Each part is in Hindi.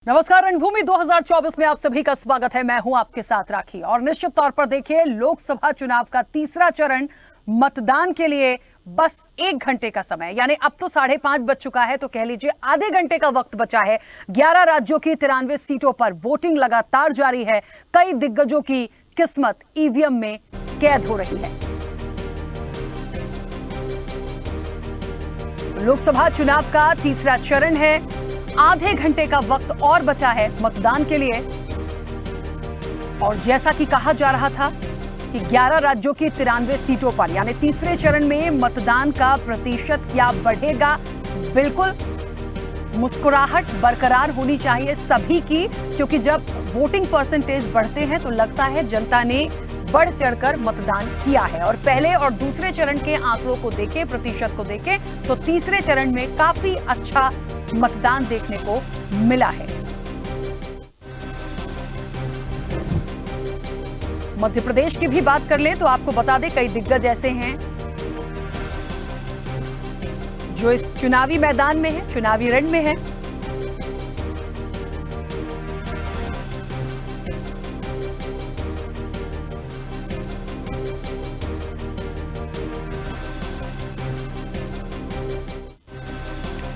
नमस्कार, रणभूमि 2024 में आप सभी का स्वागत है। मैं हूं आपके साथ राखी। और निश्चित तौर पर देखिए, लोकसभा चुनाव का तीसरा चरण मतदान के लिए बस 1 घंटे का समय, यानी अब तो 5:30 बज चुका है, तो कह लीजिए आधे घंटे का वक्त बचा है। 11 राज्यों की 93 सीटों पर वोटिंग लगातार जारी है। कई दिग्गजों की किस्मत ईवीएम में कैद हो रही है। लोकसभा चुनाव का तीसरा चरण है। आधे घंटे का वक्त और बचा है मतदान के लिए। और जैसा कि कहा जा रहा था कि 11 राज्यों की 93 सीटों पर, यानी तीसरे चरण में मतदान का प्रतिशत क्या बढ़ेगा। बिल्कुल मुस्कुराहट बरकरार होनी चाहिए सभी की, क्योंकि जब वोटिंग परसेंटेज बढ़ते हैं तो लगता है जनता ने बढ़ चढ़कर मतदान किया है। और पहले और दूसरे चरण के आंकड़ों को देखें, प्रतिशत को देखें, तो तीसरे चरण में काफी अच्छा मतदान देखने को मिला है। मध्य प्रदेश की भी बात कर लें तो आपको बता दें, कई दिग्गज ऐसे हैं जो इस चुनावी मैदान में है, चुनावी रण में है।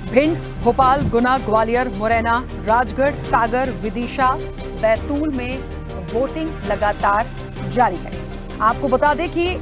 भिंड, भोपाल, गुना, ग्वालियर, मुरैना, राजगढ़, सागर, विदिशा, बैतूल में वोटिंग लगातार जारी है। आपको बता दें कि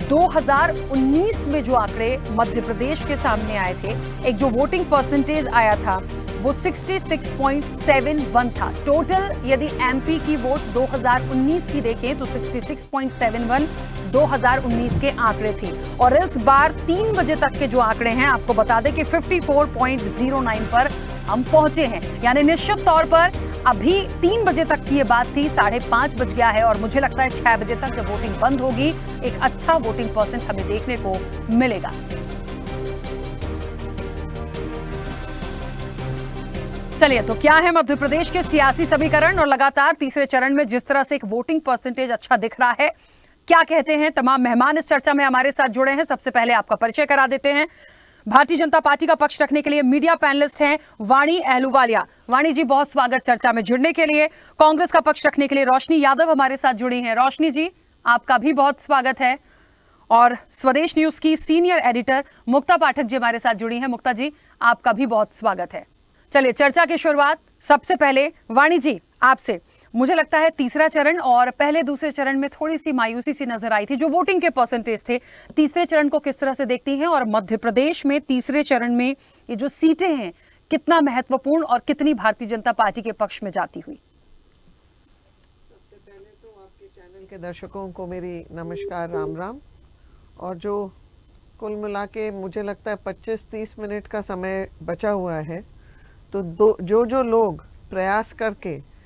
2019 में जो आंकड़े मध्य प्रदेश के सामने आए थे, एक जो वोटिंग परसेंटेज आया था वो 66.71 था। टोटल यदि एमपी की वोट 2019 की देखें तो 66.71 2019 के आंकड़े थे। और इस बार 3 बजे तक के जो आंकड़े हैं, आपको बता दें कि 54.09 पर हम पहुंचे हैं। यानी निश्चित तौर पर अभी 3 बजे तक की ये बात थी, 5:30 बज गया है। और मुझे लगता है 6 बजे तक जब वोटिंग बंद होगी, एक अच्छा वोटिंग परसेंट हमें देखने को मिलेगा। चलिए, तो क्या है मध्य प्रदेश के सियासी समीकरण और लगातार तीसरे चरण में जिस तरह से एक वोटिंग परसेंटेज अच्छा दिख रहा है, क्या कहते हैं तमाम मेहमान इस चर्चा में हमारे साथ जुड़े हैं। सबसे पहले आपका परिचय करा देते हैं। भारतीय जनता पार्टी का पक्ष रखने के लिए मीडिया पैनलिस्ट हैं वाणी अहलूवालिया। वाणी जी, बहुत स्वागत चर्चा में जुड़ने के लिए। कांग्रेस का पक्ष रखने के लिए रोशनी यादव हमारे साथ जुड़ी हैं। रोशनी जी, आपका भी बहुत स्वागत है। और स्वदेश न्यूज की सीनियर एडिटर मुक्ता पाठक जी हमारे साथ जुड़ी हैं। मुक्ता जी, आपका भी बहुत स्वागत है। चलिए, चर्चा की शुरुआत सबसे पहले वाणी जी आपसे। मुझे लगता है तीसरा चरण और पहले दूसरे चरण में थोड़ी सी मायूसी सी नजर आई थी जो वोटिंग के परसेंटेज थे। तीसरे चरण को किस तरह से देखती हैं, और मध्य प्रदेश में तीसरे चरण में ये जो सीटें हैं, कितना महत्वपूर्ण और कितनी भारतीय जनता पार्टी के पक्ष में जाती हुई। सबसे पहले तो आपके चैनल के दर्शकों को मेरी नमस्कार, राम राम। और जो कुल मिला के मुझे लगता है 25-30 मिनट का समय बचा हुआ है, तो जो लोग प्रयास करके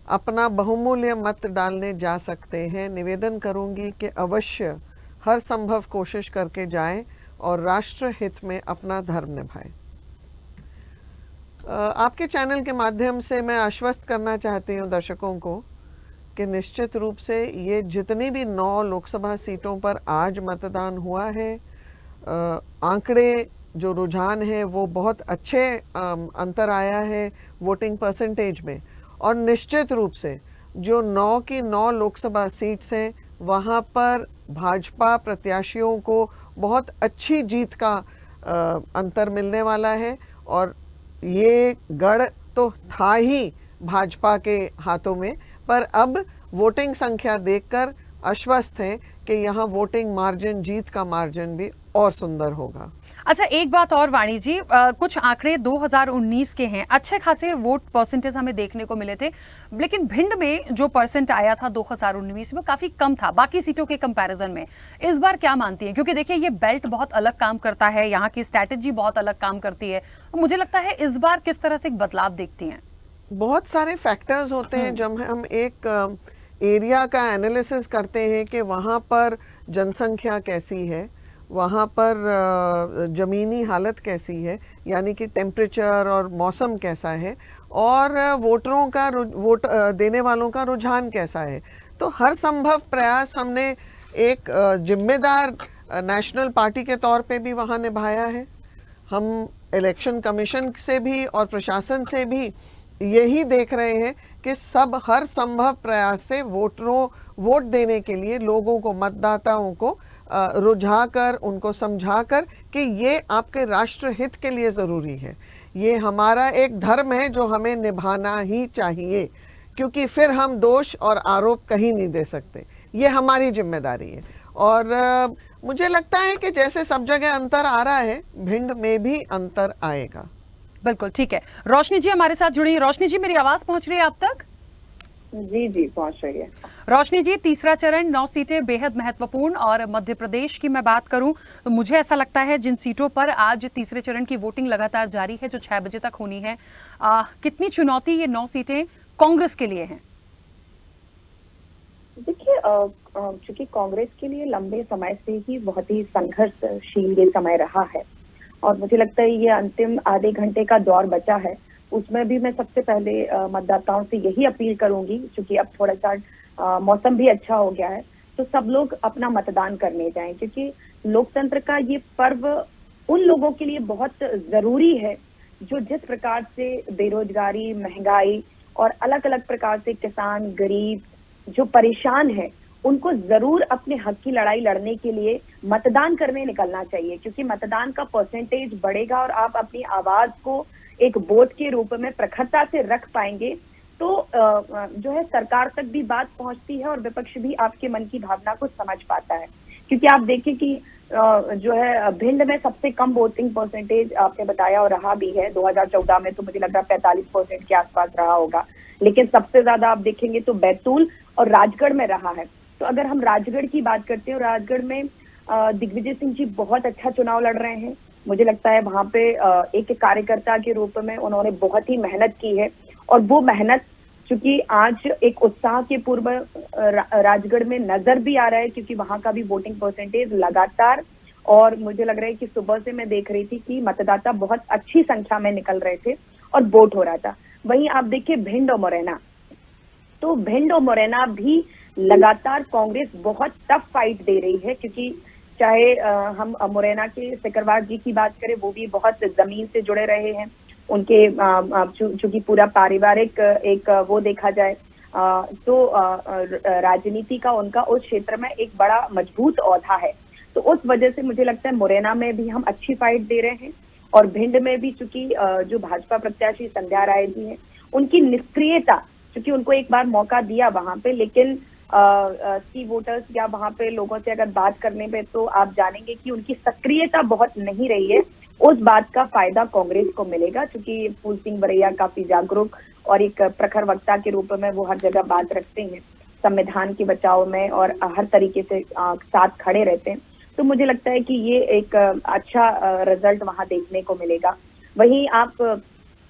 अपना बहुमूल्य मत डालने जा सकते हैं, निवेदन करूंगी कि अवश्य हर संभव कोशिश करके जाएं और राष्ट्र हित में अपना धर्म निभाएं। आपके चैनल के माध्यम से मैं आश्वस्त करना चाहती हूं दर्शकों को कि निश्चित रूप से ये जितनी भी 9 लोकसभा सीटों पर आज मतदान हुआ है, आंकड़े जो रुझान है वो बहुत अच्छे अंतर आया है वोटिंग परसेंटेज में। और निश्चित रूप से जो 9 की 9 लोकसभा सीट्स हैं, वहाँ पर भाजपा प्रत्याशियों को बहुत अच्छी जीत का अंतर मिलने वाला है। और ये गढ़ तो था ही भाजपा के हाथों में, पर अब वोटिंग संख्या देखकर आश्वस्त हैं कि यहाँ वोटिंग मार्जिन, जीत का मार्जिन भी और सुंदर होगा। अच्छा, एक बात और वाणी जी, कुछ आंकड़े 2019 के हैं, अच्छे खासे वोट परसेंटेज हमें देखने को मिले थे, लेकिन भिंड में जो परसेंट आया था 2019 में काफी कम था बाकी सीटों के कंपैरिजन में। इस बार क्या मानती हैं, क्योंकि देखिए ये बेल्ट बहुत अलग काम करता है, यहाँ की स्ट्रैटेजी बहुत अलग काम करती है, मुझे लगता है इस बार किस तरह से एक बदलाव देखती हैं? बहुत सारे फैक्टर्स होते हैं जब हम एक एरिया का एनालिसिस करते हैं कि वहाँ पर जनसंख्या कैसी है, वहाँ पर ज़मीनी हालत कैसी है, यानी कि टेम्परेचर और मौसम कैसा है, और वोटरों का वोट देने वालों का रुझान कैसा है। तो हर संभव प्रयास हमने एक जिम्मेदार नेशनल पार्टी के तौर पे भी वहाँ निभाया है। हम इलेक्शन कमीशन से भी और प्रशासन से भी यही देख रहे हैं कि सब हर संभव प्रयास से वोट देने के लिए लोगों को, मतदाताओं को रुझाकर, उनको समझाकर कि ये आपके राष्ट्र हित के लिए ज़रूरी है, ये हमारा एक धर्म है जो हमें निभाना ही चाहिए, क्योंकि फिर हम दोष और आरोप कहीं नहीं दे सकते, ये हमारी जिम्मेदारी है। और मुझे लगता है कि जैसे सब जगह अंतर आ रहा है, भिंड में भी अंतर आएगा। बिल्कुल ठीक है। रोशनी जी हमारे साथ जुड़ी। रोशनी जी, मेरी आवाज पहुंच रही है आप तक? जी जी पहुंच रही है। रोशनी जी, तीसरा चरण 9 सीटें बेहद महत्वपूर्ण, और मध्य प्रदेश की मैं बात करूं तो मुझे ऐसा लगता है जिन सीटों पर आज तीसरे चरण की वोटिंग लगातार जारी है, जो 6 बजे तक होनी है, कितनी चुनौती ये 9 सीटें कांग्रेस के लिए हैं? देखिए, चूंकि कांग्रेस के लिए लंबे समय से ही बहुत ही संघर्षशील ये समय रहा है, और मुझे लगता है ये अंतिम आधे घंटे का दौर बचा है, उसमें भी मैं सबसे पहले मतदाताओं से यही अपील करूंगी, क्योंकि अब थोड़ा सा मौसम भी अच्छा हो गया है, तो सब लोग अपना मतदान करने जाएं, क्योंकि लोकतंत्र का ये पर्व उन लोगों के लिए बहुत जरूरी है जो जिस प्रकार से बेरोजगारी, महंगाई और अलग अलग प्रकार से किसान, गरीब जो परेशान है, उनको जरूर अपने हक की लड़ाई लड़ने के लिए मतदान करने निकलना चाहिए, क्योंकि मतदान का परसेंटेज बढ़ेगा और आप अपनी आवाज को एक वोट के रूप में प्रखरता से रख पाएंगे, तो जो है सरकार तक भी बात पहुंचती है और विपक्ष भी आपके मन की भावना को समझ पाता है। क्योंकि आप देखिए कि जो है भिंड में सबसे कम वोटिंग परसेंटेज आपने बताया और रहा भी है, 2014 में तो मुझे लग रहा है 45% के आसपास रहा होगा, लेकिन सबसे ज्यादा आप देखेंगे तो बैतूल और राजगढ़ में रहा है। तो अगर हम राजगढ़ की बात करते हैं, राजगढ़ में दिग्विजय सिंह जी बहुत अच्छा चुनाव लड़ रहे हैं, मुझे लगता है वहां पे एक कार्यकर्ता के रूप में उन्होंने बहुत ही मेहनत की है, और वो मेहनत चूंकि आज एक उत्साह के पूर्व राजगढ़ में नजर भी आ रहा है, क्योंकि वहां का भी वोटिंग परसेंटेज लगातार, और मुझे लग रहा है कि सुबह से मैं देख रही थी कि मतदाता बहुत अच्छी संख्या में निकल रहे थे और वोट हो रहा था। वहीं आप देखिए भिंड और मुरैना, तो भिंड और मुरैना भी लगातार कांग्रेस बहुत टफ फाइट दे रही है, क्योंकि चाहे हम मुरैना के सिकरवार जी की बात करें, वो भी बहुत जमीन से जुड़े रहे हैं, उनके चूंकि पूरा पारिवारिक एक वो देखा जाए तो राजनीति का उनका उस क्षेत्र में एक बड़ा मजबूत औधा है, तो उस वजह से मुझे लगता है मुरैना में भी हम अच्छी फाइट दे रहे हैं। और भिंड में भी चूंकि जो भाजपा प्रत्याशी संध्या राय जी हैं, उनकी निष्क्रियता, क्योंकि उनको एक बार मौका दिया वहां पे, लेकिन सी वोटर्स या वहां पे लोगों से अगर बात करने पे तो आप जानेंगे कि उनकी सक्रियता बहुत नहीं रही है। उस बात का फायदा कांग्रेस को मिलेगा, क्योंकि फूल सिंह बरैया काफी जागरूक और एक प्रखर वक्ता के रूप में वो हर जगह बात रखते हैं, संविधान के बचाव में और हर तरीके से साथ खड़े रहते हैं, तो मुझे लगता है कि ये एक अच्छा रिजल्ट वहां देखने को मिलेगा। वहीं आप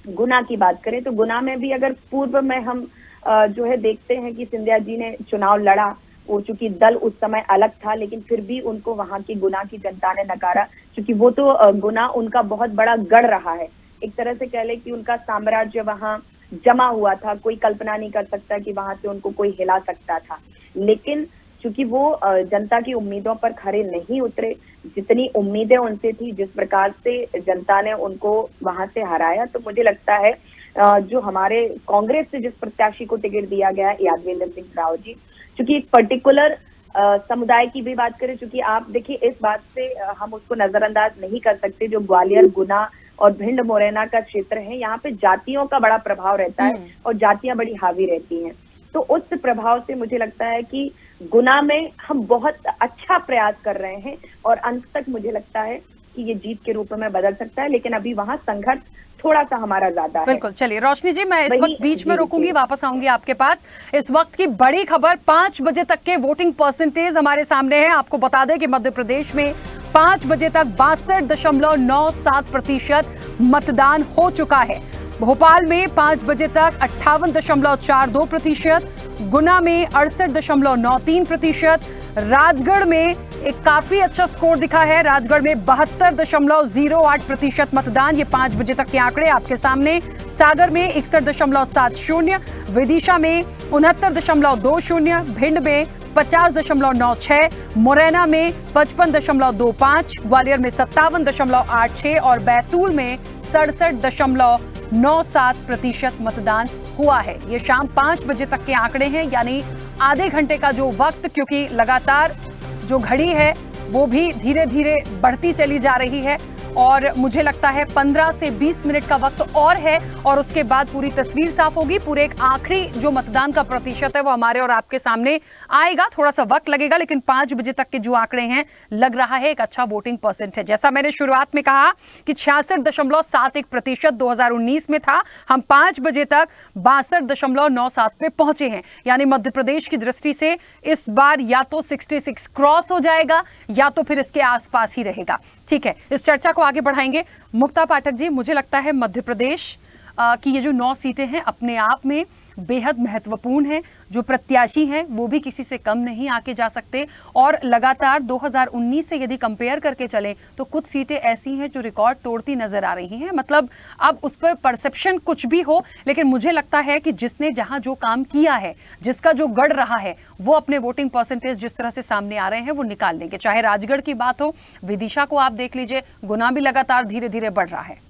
गुना की बात करें तो गुना में भी अगर पूर्व में हम जो है देखते हैं कि सिंधिया जी ने चुनाव लड़ा, वो चूंकि दल उस समय अलग था, लेकिन फिर भी उनको वहां की गुना की जनता ने नकारा, क्योंकि वो तो गुना उनका बहुत बड़ा गढ़ रहा है, एक तरह से कह ले कि उनका साम्राज्य वहां जमा हुआ था, कोई कल्पना नहीं कर सकता कि वहां से उनको कोई हिला सकता था। लेकिन चूंकि वो जनता की उम्मीदों पर खरे नहीं उतरे, जितनी उम्मीदें उनसे थी, जिस प्रकार से जनता ने उनको वहां से हराया, तो मुझे लगता है जो हमारे कांग्रेस से जिस प्रत्याशी को टिकट दिया गया है यादवेंद्र सिंह राव जी, क्योंकि एक पर्टिकुलर समुदाय की भी बात करें, क्योंकि आप देखिए इस बात से हम उसको नजरअंदाज नहीं कर सकते, जो ग्वालियर, गुना और भिंड मुरैना का क्षेत्र है, यहाँ पे जातियों का बड़ा प्रभाव रहता है और जातियां बड़ी हावी रहती हैं, तो उस प्रभाव से मुझे लगता है कि गुना में हम बहुत अच्छा प्रयास कर रहे हैं और अंत तक मुझे लगता है कि ये जीत के रूप में बदल सकता है, लेकिन अभी वहां संघर्ष थोड़ा सा हमारा ज्यादा है। बिल्कुल, चलिए रोशनी जी, मैं इस वक्त बीच में रोकूंगी, वापस आऊंगी आपके पास। इस वक्त की बड़ी खबर, 5 बजे तक के वोटिंग परसेंटेज हमारे सामने है। आपको बता दें कि मध्य प्रदेश में 5 बजे तक 62.97% मतदान हो चुका है। भोपाल में 5 बजे तक 58.42%, गुना में 68.93%, राजगढ़ में एक काफी अच्छा स्कोर दिखा है, राजगढ़ में 72.08% मतदान, ये 5 बजे तक के आंकड़े आपके सामने। सागर में 61.70, विदिशा में 69.20, भिंड में 50.96, मुरैना में 55.25, ग्वालियर में 57.86 और बैतूल में 67.5 9.7% मतदान हुआ है। ये शाम 5 बजे तक के आंकड़े हैं, यानी आधे घंटे का जो वक्त, क्योंकि लगातार जो घड़ी है वो भी धीरे धीरे बढ़ती चली जा रही है और मुझे लगता है 15 से 20 मिनट का वक्त और है और उसके बाद पूरी तस्वीर साफ होगी। पूरे एक आखिरी जो मतदान का प्रतिशत है वो हमारे और आपके सामने आएगा। थोड़ा सा वक्त लगेगा, लेकिन 5 बजे तक के जो आंकड़े हैं लग रहा है एक अच्छा वोटिंग परसेंट है। जैसा मैंने शुरुआत में कहा कि 66.71% 2019 में था, हम 5 बजे तक 62.97 पे पहुंचे हैं। यानी मध्य प्रदेश की दृष्टि से इस बार या तो 66 क्रॉस हो जाएगा या तो फिर इसके आसपास ही रहेगा। ठीक है, इस चर्चा को आगे बढ़ाएंगे। मुक्ता पाठक जी, मुझे लगता है मध्य प्रदेश की ये जो 9 सीटें हैं अपने आप में बेहद महत्वपूर्ण है। जो प्रत्याशी हैं वो भी किसी से कम नहीं आके जा सकते और लगातार 2019 से यदि कंपेयर करके चलें तो कुछ सीटें ऐसी हैं जो रिकॉर्ड तोड़ती नजर आ रही हैं। मतलब अब उस पर परसेप्शन कुछ भी हो, लेकिन मुझे लगता है कि जिसने जहां जो काम किया है, जिसका जो गढ़ रहा है, वो अपने वोटिंग परसेंटेज जिस तरह से सामने आ रहे हैं वो निकाल लेंगे। चाहे राजगढ़ की बात हो, विदिशा को आप देख लीजिए, गुना भी लगातार धीरे धीरे बढ़ रहा है।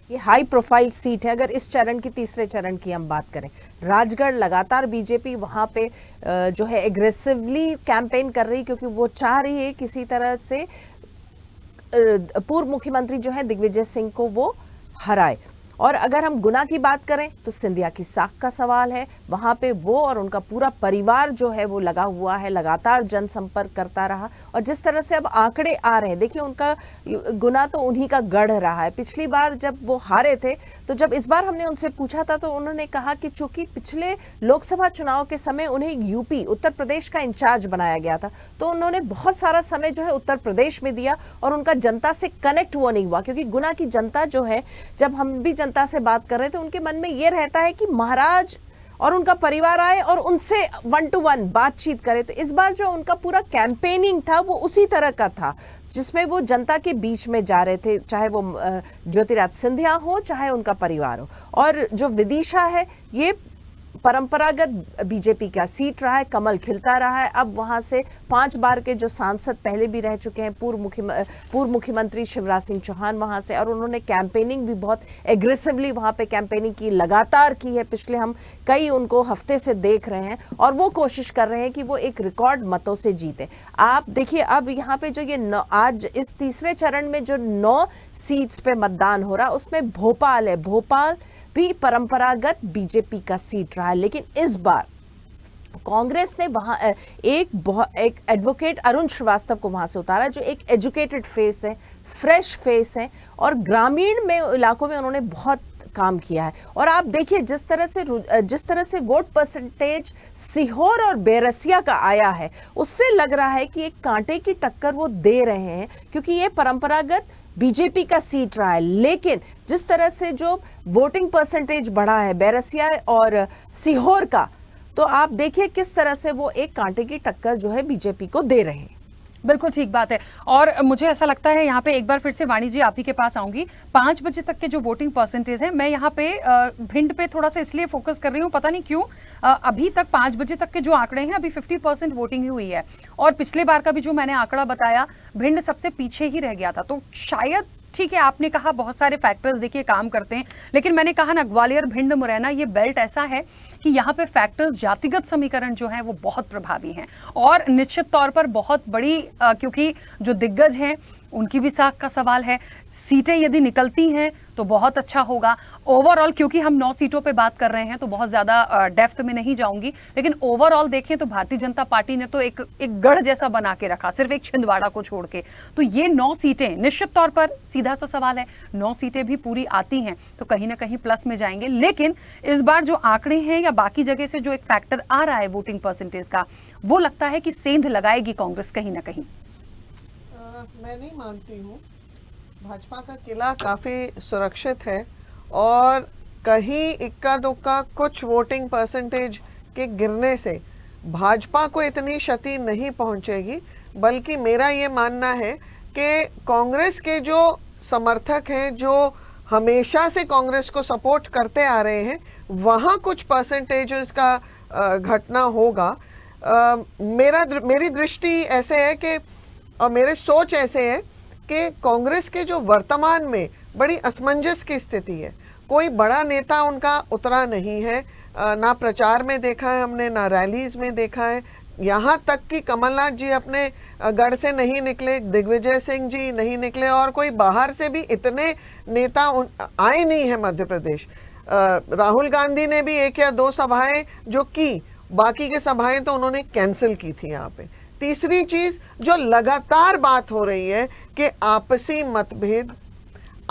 ये हाई प्रोफाइल सीट है। अगर इस चरण की, तीसरे चरण की हम बात करें, राजगढ़ लगातार बीजेपी वहां पे जो है एग्रेसिवली कैंपेन कर रही, क्योंकि वो चाह रही है किसी तरह से पूर्व मुख्यमंत्री जो है दिग्विजय सिंह को वो हराए। और अगर हम गुना की बात करें तो सिंधिया की साख का सवाल है। वहां पे वो और उनका पूरा परिवार जो है वो लगा हुआ है, लगातार जनसंपर्क करता रहा। और जिस तरह से अब आंकड़े आ रहे हैं, देखिए उनका गुना तो उन्हीं का गढ़ रहा है। पिछली बार जब वो हारे थे तो जब इस बार हमने उनसे पूछा था तो उन्होंने कहा कि चूंकि पिछले लोकसभा चुनाव के समय उन्हें यूपी, उत्तर प्रदेश का इंचार्ज बनाया गया था, तो उन्होंने बहुत सारा समय जो है उत्तर प्रदेश में दिया और उनका जनता से कनेक्ट वो नहीं हुआ। क्योंकि गुना की जनता जो है, जब हम भी जनता से बात कर रहे थे, उनके मन में ये रहता है कि महाराज और उनका परिवार आए और उनसे 1 to 1 बातचीत करे। तो इस बार जो उनका पूरा कैंपेनिंग था वो उसी तरह का था, जिसमें वो जनता के बीच में जा रहे थे, चाहे वो ज्योतिरादित्य सिंधिया हो, चाहे उनका परिवार हो। और जो विदिशा है, ये परंपरागत बीजेपी का सीट रहा है, कमल खिलता रहा है। अब वहां से 5 बार के जो सांसद पहले भी रह चुके हैं, पूर्व मुख्यमंत्री शिवराज सिंह चौहान वहां से, और उन्होंने कैंपेनिंग भी बहुत एग्रेसिवली वहां पे कैंपेनिंग की, लगातार की है। पिछले हम कई उनको हफ्ते से देख रहे हैं और वो कोशिश कर रहे हैं कि वो एक रिकॉर्ड मतों से जीते। आप देखिए अब यहाँ पे जो ये आज इस तीसरे चरण में जो 9 सीट्स पे मतदान हो रहा, उसमें भोपाल है। भोपाल भी परंपरागत बीजेपी का सीट रहा है, लेकिन इस बार कांग्रेस ने वहां एक एडवोकेट अरुण श्रीवास्तव को वहां से उतारा, जो एक एजुकेटेड फेस है, फ्रेश फेस है और ग्रामीण में इलाकों में उन्होंने बहुत काम किया है। और आप देखिए जिस तरह से वोट परसेंटेज सीहोर और बैरसिया का आया है, उससे लग रहा है कि एक कांटे की टक्कर वो दे रहे हैं, क्योंकि ये परंपरागत बीजेपी का सीट रहा है। लेकिन जिस तरह से जो वोटिंग परसेंटेज बढ़ा है बैरसिया और सीहोर का, तो आप देखिए किस तरह से वो एक कांटे की टक्कर जो है बीजेपी को दे रहे हैं। बिल्कुल ठीक बात है। और मुझे ऐसा लगता है यहाँ पे एक बार फिर से वाणी जी आप ही के पास आऊंगी। 5 बजे तक के जो वोटिंग परसेंटेज है, मैं यहाँ पे भिंड पे थोड़ा सा इसलिए फोकस कर रही हूँ, पता नहीं क्यों अभी तक 5 बजे तक के जो आंकड़े हैं, अभी 50% वोटिंग ही हुई है और पिछले बार का भी जो मैंने आंकड़ा बताया, भिंड सबसे पीछे ही रह गया था। तो शायद ठीक है, आपने कहा बहुत सारे फैक्टर्स देखिए काम करते हैं, लेकिन मैंने कहा ना, ग्वालियर, भिंड, मुरैना, ये बेल्ट ऐसा है कि यहाँ पे फैक्टर्स, जातिगत समीकरण जो है वो बहुत प्रभावी हैं और निश्चित तौर पर बहुत बड़ी क्योंकि जो दिग्गज हैं उनकी भी साख का सवाल है। सीटें यदि निकलती हैं तो बहुत अच्छा होगा। ओवरऑल क्योंकि हम 9 सीटों पे बात कर रहे हैं तो बहुत ज़्यादा डेप्थ में नहीं जाऊंगी, लेकिन ओवरऑल देखें तो भारतीय जनता पार्टी ने तो एक गढ़ जैसा बना के रखा, सिर्फ एक छिंदवाड़ा को छोड़ के। तो ये 9 सीटें निश्चित तौर पर, सीधा सा सवाल है, 9 सीटें भी पूरी आती हैं तो कहीं ना कहीं प्लस में जाएंगे। लेकिन इस बार जो आंकड़े हैं या बाकी जगह से जो एक फैक्टर आ रहा है वोटिंग परसेंटेज का, वो लगता है कि सेंध लगाएगी कांग्रेस कहीं ना कहीं। मैं नहीं मानती हूँ। भाजपा का किला काफ़ी सुरक्षित है और कहीं इक्का दुक्का कुछ वोटिंग परसेंटेज के गिरने से भाजपा को इतनी क्षति नहीं पहुंचेगी। बल्कि मेरा ये मानना है कि कांग्रेस के जो समर्थक हैं, जो हमेशा से कांग्रेस को सपोर्ट करते आ रहे हैं, वहाँ कुछ परसेंटेजेस का घटना होगा। मेरी दृष्टि ऐसे है कि, और मेरे सोच ऐसे है कि कांग्रेस के जो वर्तमान में बड़ी असमंजस की स्थिति है, कोई बड़ा नेता उनका उतरा नहीं है, ना प्रचार में देखा है हमने, ना रैलीज में देखा है। यहाँ तक कि कमलनाथ जी अपने गढ़ से नहीं निकले, दिग्विजय सिंह जी नहीं निकले, और कोई बाहर से भी इतने नेता आए नहीं है मध्य प्रदेश। राहुल गांधी ने भी 1 या 2 सभाएं जो की, बाकी की सभाएं तो उन्होंने कैंसिल की थी यहाँ पे। तीसरी चीज जो लगातार बात हो रही है कि आपसी मतभेद,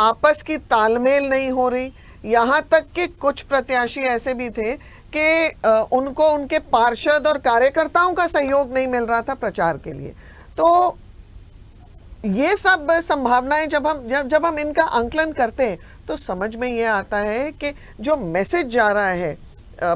आपस की तालमेल नहीं हो रही। यहाँ तक कि कुछ प्रत्याशी ऐसे भी थे कि उनको उनके पार्षद और कार्यकर्ताओं का सहयोग नहीं मिल रहा था प्रचार के लिए। तो ये सब संभावनाएं जब हम इनका आंकलन करते हैं तो समझ में ये आता है कि जो मैसेज जा रहा है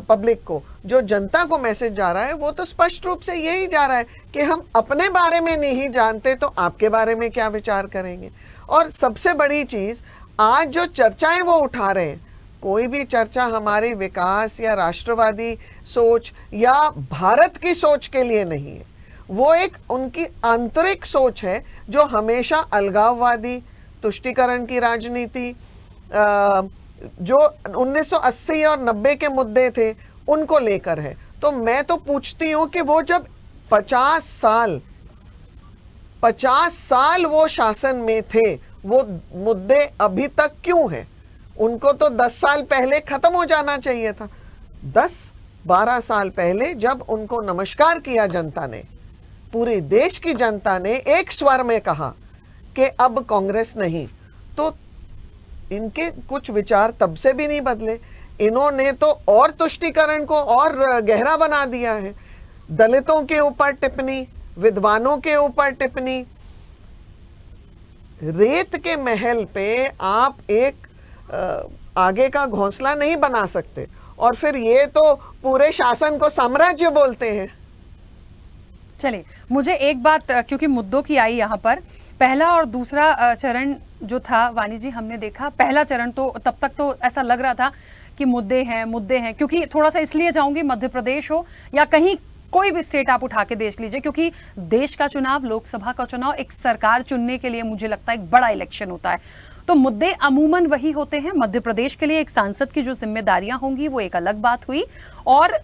पब्लिक को, जो जनता को मैसेज जा रहा है, वो तो स्पष्ट रूप से यही जा रहा है कि हम अपने बारे में नहीं जानते तो आपके बारे में क्या विचार करेंगे। और सबसे बड़ी चीज, आज जो चर्चाएं वो उठा रहे हैं, कोई भी चर्चा हमारे विकास या राष्ट्रवादी सोच या भारत की सोच के लिए नहीं है। वो एक उनकी आंतरिक सोच है जो हमेशा अलगाववादी, तुष्टीकरण की राजनीति, जो 1980 और 90 के मुद्दे थे उनको लेकर है। तो मैं तो पूछती हूँ कि वो जब 50 साल वो शासन में थे, वो मुद्दे अभी तक क्यों हैं? उनको तो 10 साल पहले खत्म हो जाना चाहिए था। 10-12 साल पहले जब उनको नमस्कार किया जनता ने, पूरे देश की जनता ने एक स्वर में कहा कि अब कांग्रेस नहीं, तो इनके कुछ विचार तब से भी नहीं बदले। इन्होंने तो और तुष्टीकरण को और गहरा बना दिया है। दलितों के ऊपर टिप्पणी, विद्वानों के ऊपर टिप्पणी। रेत के महल पे आप एक आगे का घोंसला नहीं बना सकते, और फिर ये तो पूरे शासन को साम्राज्य बोलते हैं। चलिए, मुझे एक बात, क्योंकि मुद्दों की आई यहाँ पर, पहला और दूसरा चरण जो था वाणी जी, हमने देखा पहला चरण तो तब तक तो ऐसा लग रहा था कि मुद्दे हैं, क्योंकि थोड़ा सा इसलिए जाऊंगी, मध्य प्रदेश हो या कहीं कोई भी स्टेट आप उठा के देख लीजिए, क्योंकि देश का चुनाव, लोकसभा का चुनाव एक सरकार चुनने के लिए मुझे लगता है एक बड़ा इलेक्शन होता है। तो मुद्दे अमूमन वही होते हैं। मध्य प्रदेश के लिए एक सांसद की जो जिम्मेदारियां होंगी वो एक अलग बात हुई, और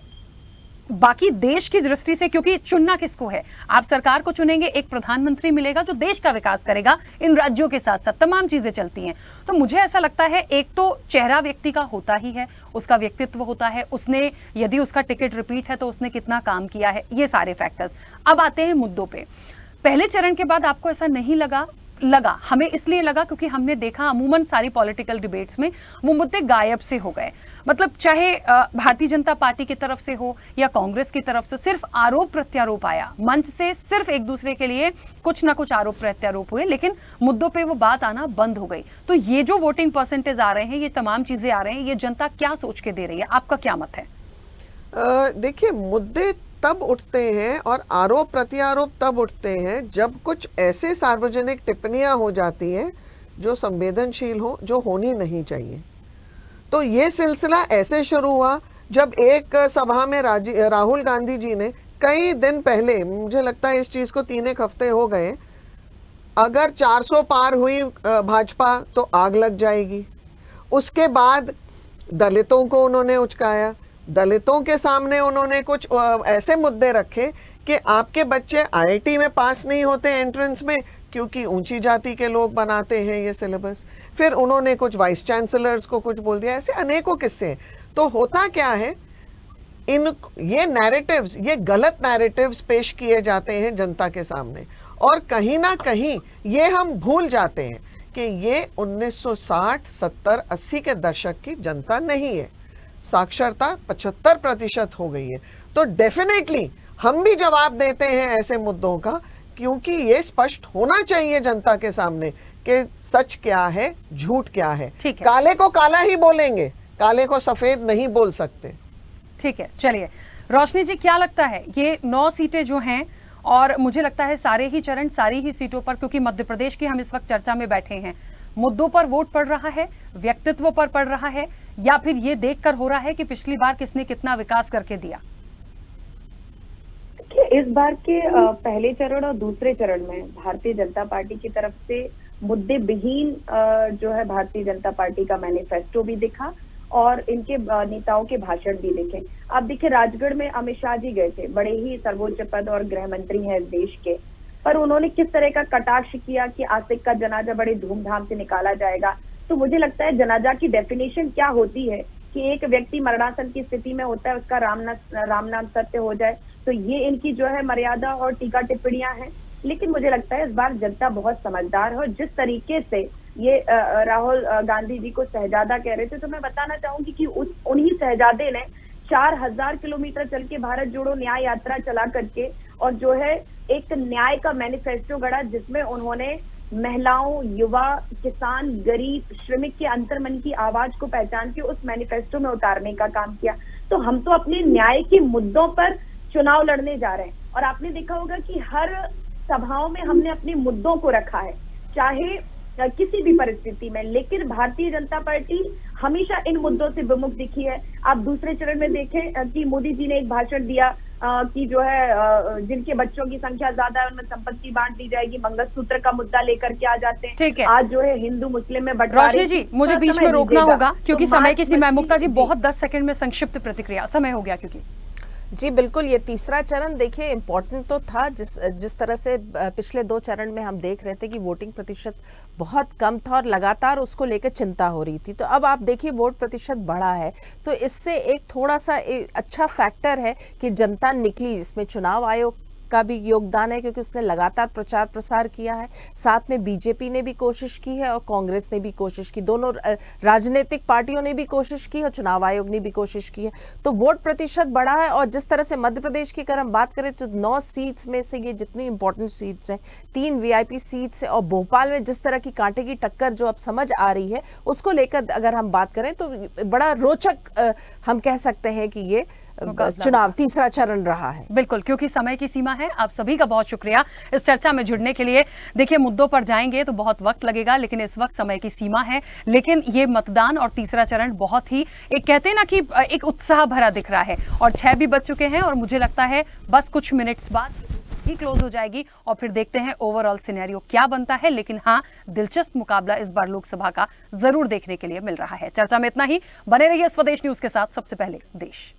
बाकी देश की दृष्टि से, क्योंकि चुनना किसको है, आप सरकार को चुनेंगे, एक प्रधानमंत्री मिलेगा जो देश का विकास करेगा, इन राज्यों के साथ साथ तमाम चीजें चलती हैं। तो मुझे ऐसा लगता है एक तो चेहरा व्यक्ति का होता ही है, उसका व्यक्तित्व होता है, उसने यदि उसका टिकट रिपीट है तो उसने कितना काम किया है, ये सारे फैक्टर्स। अब आते हैं मुद्दों पे। पहले चरण के बाद आपको ऐसा नहीं लगा हमें इसलिए लगा क्योंकि हमने देखा अमूमन सारी पॉलिटिकल डिबेट्स में वो मुद्दे गायब से हो गए। मतलब चाहे भारतीय जनता पार्टी की तरफ से हो या कांग्रेस की तरफ से, सिर्फ आरोप प्रत्यारोप आया मंच से, सिर्फ एक दूसरे के लिए कुछ ना कुछ आरोप प्रत्यारोप हुए, लेकिन मुद्दों पे वो बात आना बंद हो गई। तो ये जो वोटिंग परसेंटेज आ रहे हैं, ये तमाम चीजें आ रहे हैं, ये जनता क्या सोच के दे रही है, आपका क्या मत है? देखिए, मुद्दे तब उठते हैं और आरोप प्रत्यारोप तब उठते हैं जब कुछ ऐसे सार्वजनिक टिप्पणियां हो जाती हैं जो संवेदनशील हो, जो होनी नहीं चाहिए। तो ये सिलसिला ऐसे शुरू हुआ जब एक सभा में राहुल गांधी जी ने कई दिन पहले, मुझे लगता है इस चीज को 3 हफ्ते हो गए, अगर 400 पार हुई भाजपा तो आग लग जाएगी। उसके बाद दलितों को उन्होंने उचकाया, दलितों के सामने उन्होंने कुछ ऐसे मुद्दे रखे कि आपके बच्चे आईआईटी में पास नहीं होते एंट्रेंस में क्योंकि ऊंची जाति के लोग बनाते हैं ये सिलेबस। फिर उन्होंने कुछ वाइस चांसलर्स को कुछ बोल दिया, ऐसे अनेकों किस्से। तो होता क्या है, ये नैरेटिव्स, ये गलत नैरेटिव्स पेश किए जाते हैं जनता के सामने, और कहीं ना कहीं ये हम भूल जाते हैं कि ये 1960, 70, 80 के दशक की जनता नहीं है। साक्षरता 75% हो गई है। तो डेफिनेटली हम भी जवाब देते हैं ऐसे मुद्दों का, क्योंकि ये स्पष्ट होना चाहिए जनता के सामने कि सच क्या है, झूठ क्या है। काले को काला ही बोलेंगे, काले को सफेद नहीं बोल सकते। ठीक है, चलिए रोशनी जी, क्या लगता है ये 9 सीटें जो हैं, और मुझे लगता है सारे ही चरण, सारी ही सीटों पर, क्योंकि मध्य प्रदेश की हम इस वक्त चर्चा में बैठे हैं, मुद्दों पर वोट पड़ रहा है, व्यक्तित्व पर पड़ रहा है, या फिर ये देखकर हो रहा है कि पिछली बार किसने कितना विकास करके दिया? इस बार के पहले चरण और दूसरे चरण में भारतीय जनता पार्टी की तरफ से मुद्दे विहीन जो है भारतीय जनता पार्टी का मैनिफेस्टो भी दिखा और इनके नेताओं के भाषण भी दिखे। आप देखिए राजगढ़ में अमित शाह जी गए थे, बड़े ही सर्वोच्च पद और गृह मंत्री हैं इस देश के, पर उन्होंने किस तरह का कटाक्ष किया कि आसिक का जनाजा बड़े धूमधाम से निकाला जाएगा। तो मुझे लगता है जनाजा की डेफिनेशन क्या होती है कि एक व्यक्ति मरणासन की स्थिति में होता है, उसका राम नाम सत्य हो जाए, तो ये इनकी जो है मर्यादा और टीका टिप्पणियां हैं। लेकिन मुझे लगता है इस बार जनता बहुत समझदार है और जिस तरीके से ये राहुल गांधी जी को शहजादा कह रहे थे, तो मैं बताना चाहूंगी कि उन्हीं शहजादे ने 4000 किलोमीटर चल के भारत जोड़ो न्याय यात्रा चला करके और जो है एक न्याय का मैनिफेस्टो गढ़ा, जिसमें उन्होंने महिलाओं, युवा, किसान, गरीब, श्रमिक के अंतर्मन की आवाज को पहचान के उस मैनिफेस्टो में उतारने का काम किया। तो हम तो अपने न्याय के मुद्दों पर चुनाव लड़ने जा रहे हैं और आपने देखा होगा कि हर सभाओं में हमने अपने मुद्दों को रखा है, चाहे किसी भी परिस्थिति में, लेकिन भारतीय जनता पार्टी हमेशा इन मुद्दों से विमुख दिखी है। आप दूसरे चरण में देखें कि मोदी जी ने एक भाषण दिया कि जो है जिनके बच्चों की संख्या ज्यादा है उनमें संपत्ति बांट दी जाएगी, मंगलसूत्र का मुद्दा लेकर के आ जाते हैं। ठीक है, आज जो है हिंदू मुस्लिम में बंटवारे। रोशनी जी मुझे बीच में रोकना होगा क्योंकि तो समय की सीमा है। मुक्ता जी बहुत 10 सेकंड में संक्षिप्त प्रतिक्रिया, समय हो गया क्योंकि जी बिल्कुल। ये तीसरा चरण देखिए इम्पोर्टेंट तो था, जिस तरह से पिछले 2 चरण में हम देख रहे थे कि वोटिंग प्रतिशत बहुत कम था और लगातार उसको लेकर चिंता हो रही थी। तो अब आप देखिए वोट प्रतिशत बढ़ा है, तो इससे एक थोड़ा सा अच्छा फैक्टर है कि जनता निकली, जिसमें चुनाव आयोग का भी योगदान है क्योंकि उसने लगातार प्रचार प्रसार किया है, साथ में बीजेपी ने भी कोशिश की है और कांग्रेस ने भी कोशिश की, दोनों राजनीतिक पार्टियों ने भी कोशिश की और चुनाव आयोग ने भी कोशिश की है। तो वोट प्रतिशत बढ़ा है और जिस तरह से मध्य प्रदेश की अगर हम बात करें तो 9 सीट्स में से ये जितनी इंपॉर्टेंट सीट्स हैं, 3 वीआईपी सीट्स है और भोपाल में जिस तरह की कांटे की टक्कर जो अब समझ आ रही है उसको लेकर अगर हम बात करें तो बड़ा रोचक हम कह सकते हैं कि ये चुनाव तीसरा चरण रहा है। बिल्कुल, क्योंकि समय की सीमा है। आप सभी का बहुत शुक्रिया इस चर्चा में जुड़ने के लिए। देखिए मुद्दों पर जाएंगे तो बहुत वक्त लगेगा, लेकिन इस वक्त समय की सीमा है। लेकिन ये मतदान और तीसरा चरण बहुत ही एक कहते हैं ना कि एक उत्साह भरा दिख रहा है और 6 भी बज चुके हैं और मुझे लगता है बस कुछ मिनट्स बाद ही क्लोज हो जाएगी और फिर देखते हैं ओवरऑल सिनेरियो क्या बनता है। लेकिन हाँ, दिलचस्प मुकाबला इस बार लोकसभा का जरूर देखने के लिए मिल रहा है। चर्चा में इतना ही, बने रहिए स्वदेश न्यूज के साथ। सबसे पहले देश।